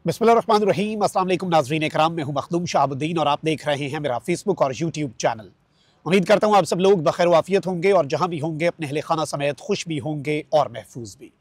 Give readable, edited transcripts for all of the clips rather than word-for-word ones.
बिस्मिल्लाहिर्रहमानिर्रहीम। अस्सलाम वालेकुम नाज़रीन इकराम, मैं हूं मखदूम शाहबुद्दीन और आप देख रहे हैं मेरा फेसबुक और यूट्यूब चैनल। उम्मीद करता हूं आप सब लोग बखैर वाफियत होंगे और जहां भी होंगे अपने अहले खाना समेत खुश भी होंगे और महफूज भी।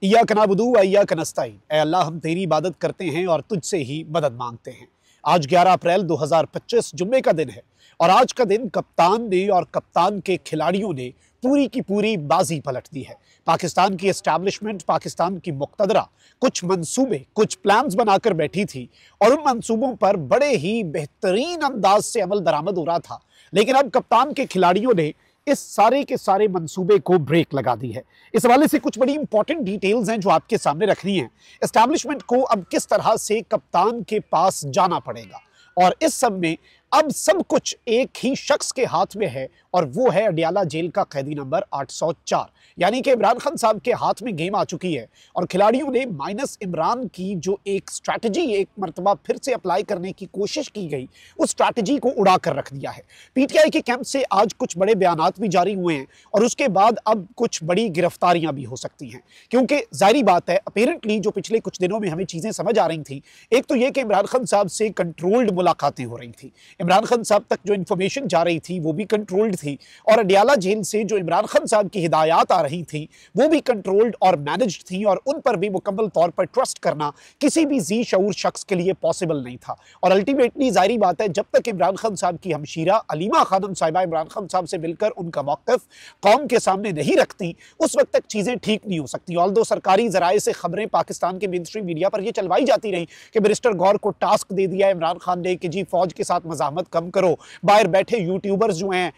इय्याक नअबुदु व इय्याक नस्तईन, ऐ अल्लाह हम तेरी इबादत करते हैं और तुझसे ही मदद मांगते हैं। आज 11 अप्रैल 2025 जुम्मे का दिन है और आज का दिन कप्तान ने और कप्तान के खिलाड़ियों ने पूरी की पूरी बाजी पलट दी है। पाकिस्तान की एस्टैब्लिशमेंट, पाकिस्तान की मुक्तदरा कुछ मंसूबे, कुछ प्लान्स बनाकर बैठी थी और उन मंसूबों पर बड़े ही बेहतरीन अंदाज से अमल दरामद हो रहा था। लेकिन अब कप्तान के खिलाड़ियों ने इस सारे के सारे मंसूबे को ब्रेक लगा दी है। इस हवाले से कुछ बड़ी इंपॉर्टेंट डिटेल्स हैं जो आपके सामने रखनी है। एस्टैब्लिशमेंट को अब किस तरह से कप्तान के पास जाना पड़ेगा और इस सब में अब सब कुछ एक ही शख्स के हाथ में है और वो है अडियाला जेल का कैदी नंबर 804। यानी कि इमरान खान साहब के हाथ में गेम आ चुकी है और खिलाड़ियों ने माइनस इमरान की जो एक स्ट्रैटेजी एक मरतबा फिर से अप्लाई करने की कोशिश की गई, उस स्ट्रैटेजी को उड़ा कर रख दिया है। पीटीआई के कैंप से आज कुछ बड़े बयानात भी जारी हुए हैं और उसके बाद अब कुछ बड़ी गिरफ्तारियां भी हो सकती हैं, क्योंकि जाहिर बात है अपेरेंटली जो पिछले कुछ दिनों में हमें चीजें समझ आ रही थी, एक तो ये कि इमरान खान साहब से कंट्रोल्ड मुलाकातें हो रही थी, इमरान खान साहब तक जो इंफॉर्मेशन जा रही थी वो भी कंट्रोल्ड थी और अडियाला जेल से जो इमरान खान साहब की हिदायत आ रही थी वो भी कंट्रोल्ड और मैनेज्ड थी और उन पर भी मुकम्मल तौर पर ट्रस्ट करना किसी भी जी शऊर शख्स के लिए पॉसिबल नहीं था। और अल्टीमेटली जाहिर बात है जब तक इमरान खान साहब की हमशीरा अलीमा खानम साहिबा इमरान खान साहब से मिलकर उनका मौक़िफ़ कौम के सामने नहीं रखती, उस वक्त तक चीज़ें ठीक नहीं हो सकती। ऑल्दो सरकारी ज़राए से खबरें पाकिस्तान के मेनस्ट्रीम मीडिया पर यह चलवाई जाती रही कि बैरिस्टर गौर को टास्क दे दिया इमरान खान ने कि जी फौज के साथ मज़ाहमत कम करो, बाहर बैठे यूट्यूबर्स जो हैं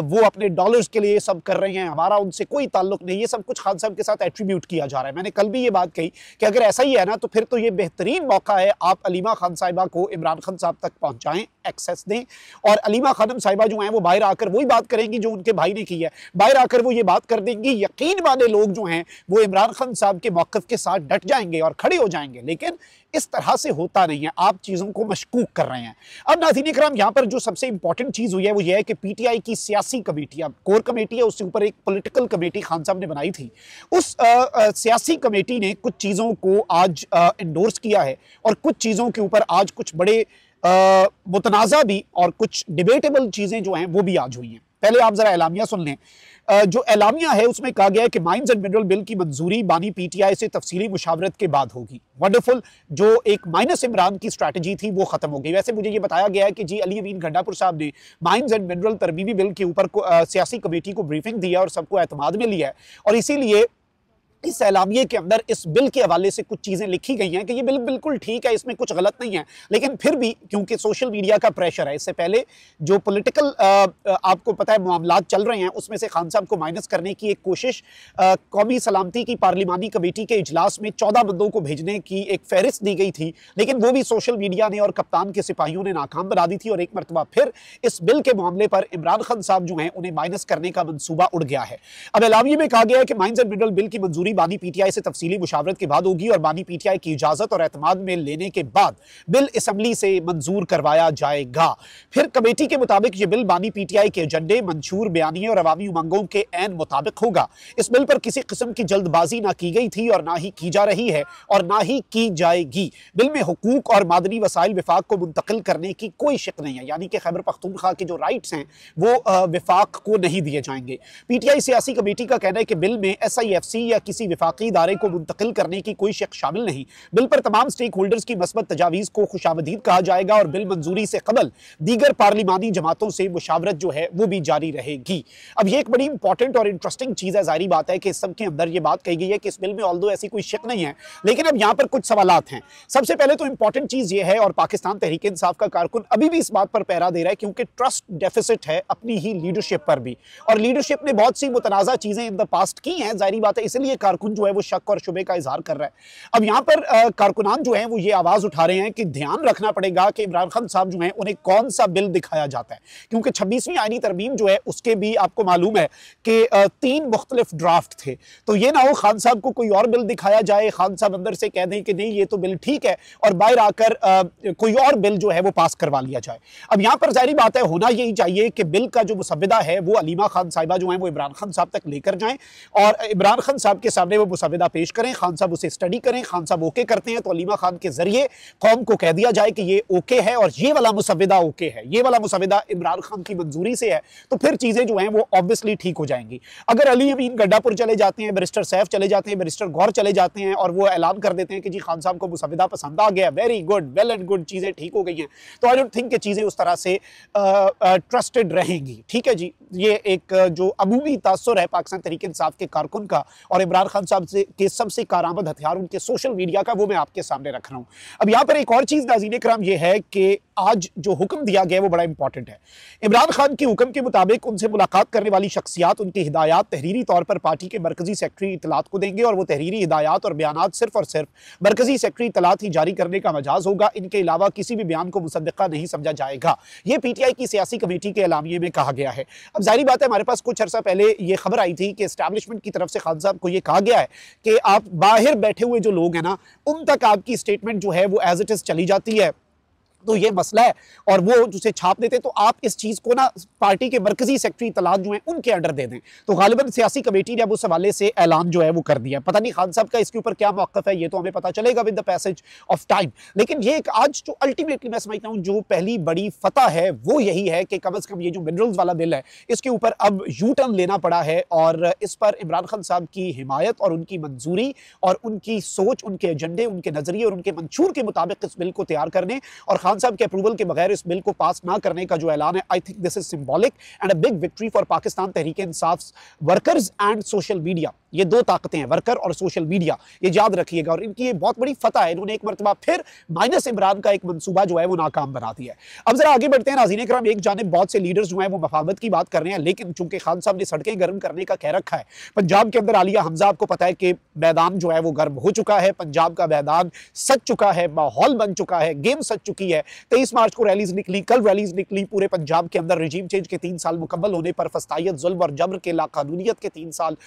वो अपने डॉलर्स के लिए सब कर रहे हैं, हमारा उनसे कोई ताल्लुक नहीं, ये सब कुछ खान साहब के साथ एट्रीब्यूट किया जा रहा है। मैंने कल भी ये बात कही कि अगर ऐसा ही है ना तो फिर तो ये बेहतरीन मौका है, आप अलीमा खान साहिबा को इमरान खान साहब तक पहुंचाएं, एक्सेस दें और अलीमा खानम साहिबा जो हैं वो बाहर आकर वही बात करेंगी जो उनके भाई ने की है, बाहर आकर वो ये बात कर देंगी। यकीन माने लोग जो हैं वो इमरान खान साहब के मौक़िफ़ के साथ डट जाएंगे और खड़े हो जाएंगे, लेकिन इस तरह से होता नहीं है, आप चीज़ों को मशकूक कर रहे हैं। अब नाज़रीन इकराम, यहाँ पर जो सबसे इंपॉर्टेंट चीज़ हुई है वो ये है कि पीटीआई की सियासी कमेटी, अब कोर कमेटी है, उससे ऊपर एक पॉलिटिकल कमेटी खान साहब ने बनाई थी, उस सियासी कमेटी ने कुछ चीज़ों को आज एंडोर्स किया है और कुछ चीज़ों के ऊपर आज कुछ बड़े मुतनाज़ा भी और कुछ डिबेटेबल चीज़ें जो हैं वो भी आज हुई हैं। पहले आप ज़रा एलामिया सुन लें। जो एलामिया है उसमें कहा गया है कि माइंस एंड मिनरल बिल की मंजूरी बानी पीटीआई से तफसीली मुशावरत के बाद होगी। वंडरफुल, जो एक माइनस इमरान की स्ट्रैटेजी थी वो खत्म हो गई। वैसे मुझे ये बताया गया है कि जी अली अमीन गंडापुर साहब ने माइंस एंड मिनरल तरमीमी बिल के ऊपर सियासी कमेटी को ब्रीफिंग दिया और सबको एतमाद में लिया है और इसीलिए इस एलामिये के अंदर इस बिल के हवाले से कुछ चीज़ें लिखी गई हैं कि ये बिल बिल्कुल ठीक है, इसमें कुछ गलत नहीं है, लेकिन फिर भी क्योंकि सोशल मीडिया का प्रेशर है, इससे पहले जो पॉलिटिकल आपको पता है मामलात चल रहे हैं उसमें से खान साहब को माइनस करने की एक कोशिश कौमी सलामती की पार्लिमानी कमेटी के इजलास में 14 बंदों को भेजने की एक फहरिस्त दी गई थी, लेकिन वो भी सोशल मीडिया ने और कप्तान के सिपाहियों ने नाकाम बना दी थी और एक मरतबा फिर इस बिल के मामले पर इमरान खान साहब जो हैं उन्हें माइनस करने का मनसूबा उड़ गया है। अब एलामिये में कहा गया है कि माइंस एंड मिनरल बिल की मंजूरी बानी पीटीआई से तफसीली मुशावरत के बाद होगी और बानी पीटीआई की इजाजत और एतमाद में लेने के बाद बिल असेंबली से मंजूर करवाया जाएगा। फिर कमेटी के मुताबिक यह बिल बानी पीटीआई के एजेंडे, मंशूर बयानिए और अवामी उमंगों के ऐन मुताबिक होगा। इस बिल पर किसी किस्म की जल्दबाजी ना की गई थी और ना ही की जा रही है और ना ही की जाएगी। बिल में हुकूक और मादनी वसाइल विफाक को मुंतकिल करने की कोई शक नहीं है, यानी कि खैबर पख्तूनख्वा के जो राइट्स हैं वो विफाक को नहीं दिए जाएंगे। पीटीआई सियासी कमेटी का कहना है कि बिल में SIFC या किसी विफाकी इदारे को मुंतकिल करने की कोई शक शामिल नहीं। बिल पर तमाम स्टेक होल्डर्स की मस्बत तजावीज़ को खुशामदीद कहा जाएगा और बिल मंजूरी से कबल दीगर पार्लिमानी जमातों से मुशावरत जो है वो भी जारी रहेगी। अब ये एक बड़ी इंपॉर्टेंट और इंटरेस्टिंग चीज़ है। जाहिर बात है कि इस सब के अंदर ये बात कही गई है कि इस बिल में ऑल्दो ऐसी कोई शक नहीं है, लेकिन अब यहाँ पर कुछ सवालात हैं। सबसे पहले तो इंपॉर्टेंट चीज़ ये है और पाकिस्तान तहरीक इंसाफ का कारकुन अभी भी इस बात पर पहरा दे रहा है क्योंकि ट्रस्ट डेफिसिट है अपनी ही लीडरशिप पर भी, और लीडरशिप ने बहुत सी मुतनाज़ा चीज़ें इन द पास्ट की हैं। जाहिर बात है इसलिए कारकुन जो है वो शक और शुबे का इजहार कर रहा है। अब यहाँ पर कारकुनान जो हैं वो ये आवाज़ उठा रहे हैं कि ध्यान रखना पड़ेगा कि इमरान खान साहब जो हैं उन्हें कौन सा बिल दिखाया जाता है, क्योंकि 26वीं आईनी तरमीम जो है उसके भी आपको मालूम है कि 3 मुख्तलिफ ड्राफ्ट थे। तो ये ना हो खान साहब को कोई और बिल दिखाया जाए, खान साहब अंदर से कह दें कि नहीं ये तो बिल ठीक है और बाहर आकर कोई और बिल जो है वो पास करवा लिया जाए। अब यहाँ पर जाहिर बात है होना यही चाहिए कि बिल का जो मुसव्विदा है वो अलीमा खान साहिबा जो है वो इमरान खान साहब तक लेकर जाएं और इमरान खान साहब के सामने वो मुसविदा पेश करें, खान साहब उसे स्टडी करें, खान साहब ओके करते हैं तो अलीमा खान के जरिए कौम को कह दिया जाए कि ये ओके है और ये वाला मुसविदा ओके है, ये वाला मुसविदा इमरान खान की मंजूरी से है, तो फिर चीजें जो हैं वो ऑब्वियसली ठीक हो जाएंगी। अगर अली अमीन गड्डापुर चले जाते हैं, बैरिस्टर सैफ चले जाते हैं, बैरिस्टर गौर चले जाते हैं और वो ऐलान कर देते हैं कि जी खान साहब को मुसविदा पसंद आ गया, very good, well and good, चीजें ठीक हो गई हैं, तो आई डोंट थिंक कि चीजें उस तरह से ट्रस्टेड रहेंगी। ठीक है जी, ये एक जो अमूमी तासुर है पाकिस्तान तहरीक इंसाफ के कारकुन का और इमरान खान साहब के सबसे कारआमद हथियार उनके सोशल मीडिया का, वो मैं आपके सामने रख रहा हूं। अब यहां पर एक और चीज नाज़रीन कराम ये है कि आज जो हुक्म दिया गया वो बड़ा इंपॉर्टेंट है। इमरान खान के हुक्म के मुताबिक उनसे मुलाकात करने वाली शख्सियात उनकी हिदायत तहरीरी तौर पर पार्टी के मरकजी सेक्रेटरी इत्तलात को देंगे और वो तहरीरी हिदायत और बयानात सिर्फ और सिर्फ मरकजी सेक्रेटरी इत्तलात ही जारी करने का मजाज होगा, इनके अलावा किसी भी बयान को मुसद्दक़ा नहीं समझा जाएगा। ये पीटीआई की सियासी कमेटी के एलामिये में कहा गया है। अब जाहिर बात है, हमारे पास कुछ अर्सा पहले ये खबर आई थी कि एस्टैब्लिशमेंट की तरफ से खान साहब को ये कहा गया है कि आप बाहर बैठे हुए जो लोग हैं ना, उन तक आपकी स्टेटमेंट जो है वो एज इट इज चली जाती है, तो ये मसला है और वो उसे छाप देते, तो आप इस चीज को ना पार्टी के मरकजी सेक्रेटरी इत्तलात जो है उनके अंडर दे दें। तो गालिबन सियासी कमेटी ने अब उस हवाले से ऐलान जो है वो कर दिया। पता नहीं खान साहब का इसके ऊपर क्या मौक़िफ़ है, ये तो हमें पता चलेगा with the passage of time. लेकिन ये एक आज जो अल्टीमेटली मैं समझता हूँ जो पहली बड़ी फतह है वो यही है कि कम से कम ये जो मिनरल्स वाला बिल है इसके ऊपर अब यू टर्न लेना पड़ा है और इस पर इमरान खान साहब की हिमायत और उनकी मंजूरी और उनकी सोच, उनके एजेंडे, उनके नजरिए और उनके मंशूर के मुताबिक इस बिल को तैयार करने और खान साहब के अप्रूवल के बगैर इस बिल को पास ना करने का जो ऐलान है, I think this is symbolic and a big victory for Pakistan Tehreek Insaf workers and social media. ये दो ताकतें हैं, वर्कर और सोशल मीडिया, ये याद रखिएगा और इनकी ये बहुत बड़ी फतह है। इन्होंने एक मरतबा फिर माइनस इमरान का एक मंसूबा जो है वो नाकाम बना दिया है। अब जरा आगे बढ़ते हैं नाज़रीन इकराम। एक जानिब बहुत से लीडर्स जो हैं वो मफादत की बात कर रहे हैं, लेकिन चूंकि खान साहब ने सड़कें गर्म करने का कह रखा है, पंजाब के अंदर आलिया हमजा आपको पता है कि मैदान जो है वो गर्म हो चुका है, पंजाब का मैदान सज चुका है, माहौल बन चुका है, गेम सज चुकी है। 23 मार्च को रैलीज निकली, कल रैलीज निकली पूरे पंजाब के अंदर। रजीम चेंज के 3 साल मुकम्मल होने पर फस्तायत, जुल्म और जबर के लाकानूनियत के 3 साल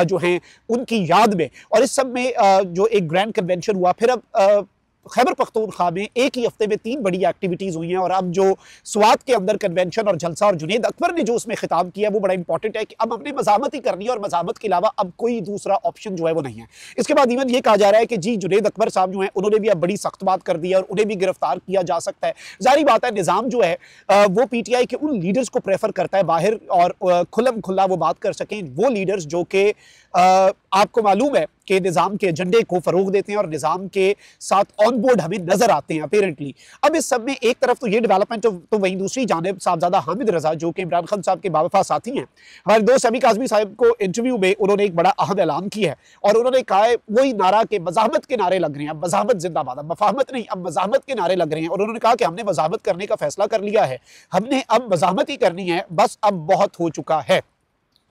जो हैं उनकी याद में, और इस सब में जो एक ग्रैंड कन्वेंशन हुआ। फिर अब खैबर पख्तूनख्वा में एक ही हफ्ते में 3 बड़ी एक्टिविटीज हुई हैं और अब जो स्वात के अंदर कन्वेंशन और जलसा और जुनेद अकबर ने जो उसमें खिताब किया वो बड़ा इंपॉर्टेंट है कि अब हमने मज़ामत ही करनी है और मज़ामत के अलावा अब कोई दूसरा ऑप्शन जो है वो नहीं है। इसके बाद इवन ये कहा जा रहा है कि जी जुनेद अकबर साहब जो है उन्होंने भी अब बड़ी सख्त बात कर दी है और उन्हें भी गिरफ्तार किया जा सकता है। जाहिर बात है निज़ाम जो है वो पीटीआई के उन लीडर्स को प्रेफर करता है बाहर और खुल्लम खुल्ला वो बात कर सकें, वो लीडर्स जो कि आपको मालूम है कि निज़ाम के एजेंडे को फरोग देते हैं और निज़ाम के साथ ऑन बोर्ड हमें नजर आते हैं अपेरेंटली। अब इस सब में एक तरफ तो ये डेवलपमेंट, तो वहीं दूसरी जानिब साहबजादा हामिद रजा जो कि इमरान खान साहब के बावफा साथी हैं, हमारे दोस्त समी काज़मी साहब को इंटरव्यू में उन्होंने एक बड़ा अहम ऐलान किया है और उन्होंने कहा है वही नारा के मज़ाहमत के नारे लग रहे हैं, अब मज़ाहमत जिंदाबाद, अब मफाहमत नहीं, अब मज़ाहमत के नारे लग रहे हैं। और उन्होंने कहा कि हमने मज़ाहमत करने का फैसला कर लिया है, हमने अब मज़ाहमत ही करनी है, बस अब बहुत हो चुका है।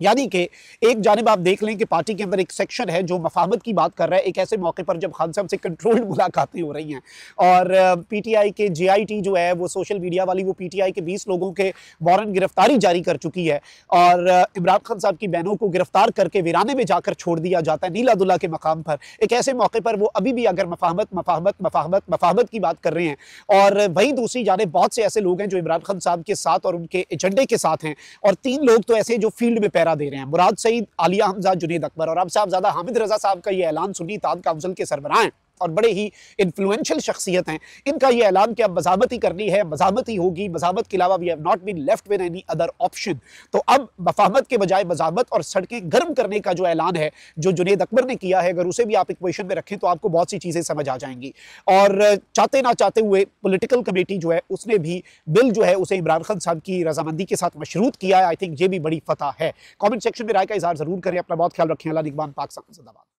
यानी कि एक जानिब आप देख लें कि पार्टी के अंदर एक सेक्शन है जो मफाहमत की बात कर रहा है, एक ऐसे मौके पर जब खान साहब से कंट्रोल्ड मुलाकातें हो रही हैं और पीटीआई के जेआईटी जो है वो सोशल मीडिया वाली वो पीटीआई के 20 लोगों के वारंट गिरफ्तारी जारी कर चुकी है और इमरान खान साहब की बहनों को गिरफ्तार करके वीराने में जाकर छोड़ दिया जाता है नीला दुल्ला के मकाम पर। एक ऐसे मौके पर वो अभी भी अगर मफाहमत मफाहमत मफाहमत मफाहमत की बात कर रहे हैं और वहीं दूसरी जानिब बहुत से ऐसे लोग हैं जो इमरान खान साहब के साथ और उनके एजेंडे के साथ हैं और 3 लोग तो ऐसे जो फील्ड में पैरा दे रहे हैं, मुराद सईद, आलिया हमजा, जुनेद अकबर। और अब साहबजादा हामिद रजा साहब का ये ऐलान सुन्नी इत्तेहाद काउंसिल के सरबराह हैं और बड़े ही इन्फ्लुएंशियल शख्सियत हैं, इनका ये ऐलान कि अब मज़ामत ही करनी है, मज़ामत ही होगी, मज़ामत के अलावा we have not been left with any other option. तो अब मफाहमत के बजाय मज़ामत और सड़कें गर्म करने का जो ऐलान है जो जुनेद अकबर ने किया है, अगर उसे भी आप इक्वेशन में रखें तो आपको बहुत सी चीज़ें समझ आ जाएंगी। और चाहते ना चाहते हुए पॉलिटिकल कमेटी जो है उसने भी बिल जो है उसे इमरान खान साहब की रजामंदी के साथ मशरूत किया है। आई थिंक ये भी बड़ी फतह है। कॉमेंट सेक्शन में राय का इजहार जरूर करें। अपना बहुत ख्याल रखें। अल्लाह निगहबान। पाकिस्तान जिंदाबाद।